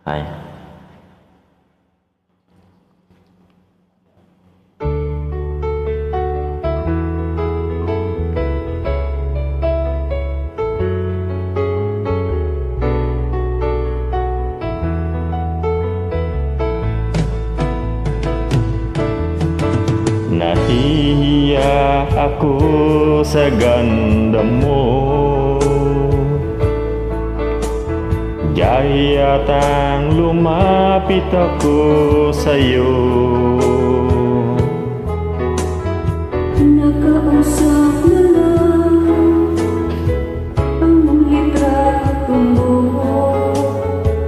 Hi. Nahihiya ako sa ganda mo, di yatang lumapit ako sa'yo. Nakausap na lang ang litrato mo,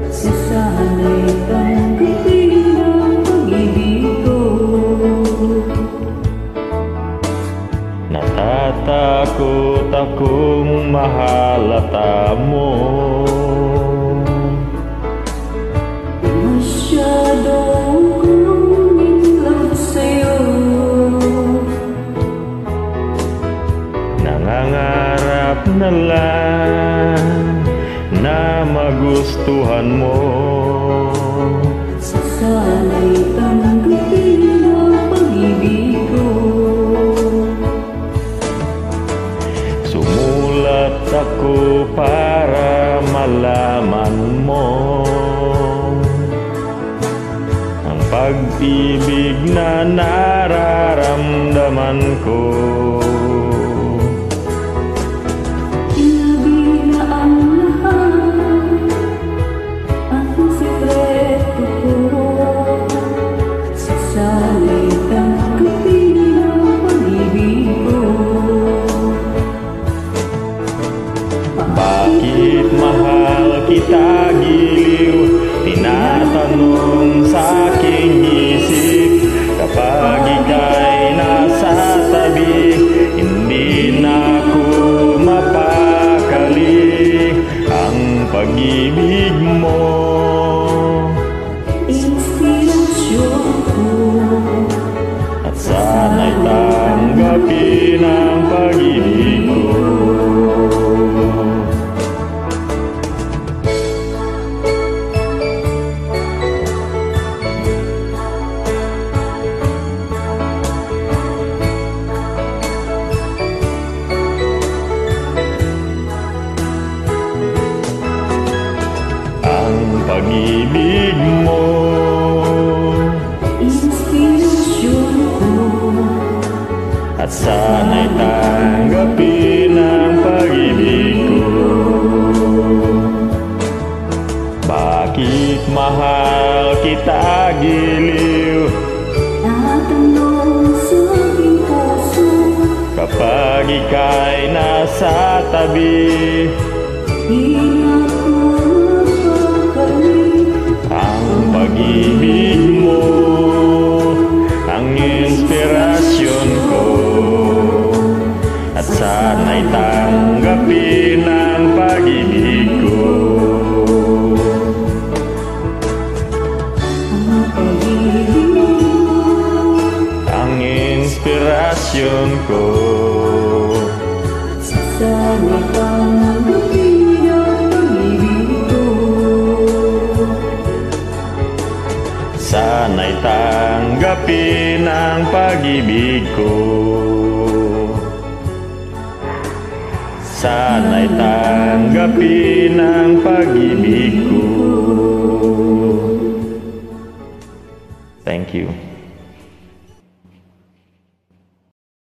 sasanay tanggapin ang pag-ibig ko. Natatakot akong mahalata mo, masyadong kong in love sa'yo. nangangarap na lang na magustuhan mo. Sasanay tanggapin ang pag-ibig ko. Sumulat ako para malaman mo ang pag-ibig na nararamdaman ko. Ilabi na ang lahat, ang sikreto ko. Sasanay tanggapin ang pag-ibig ko. Bakit mahal kita giliw? Tinatanong sa aking isip. Kapag ika'y nasa tabi, hindi na ako mapakali. Ang pag-ibig mo, Inspirasyon ko, at sana'y tanggapin ang pag-ibig ko. Pag-ibig mo, inspirasyon ko, at sana'y tanggapin ang pag-ibig ko. Bakit mahal kita giliw? tatanong sa aking puso. Kapag ika'y nasa tabi, Di ako mapakali. ang pag-ibig mo, ang inspirasyon ko, at sana'y tanggapin ang pag-ibig ko. Ang pag-ibig mo, Ang inspirasyon ko, sasanay tanggapin ang pag-ibig ko. sana'y tanggapin ang pag-ibig ko. Sana'y tanggapin ang pag-ibig ko. Thank you.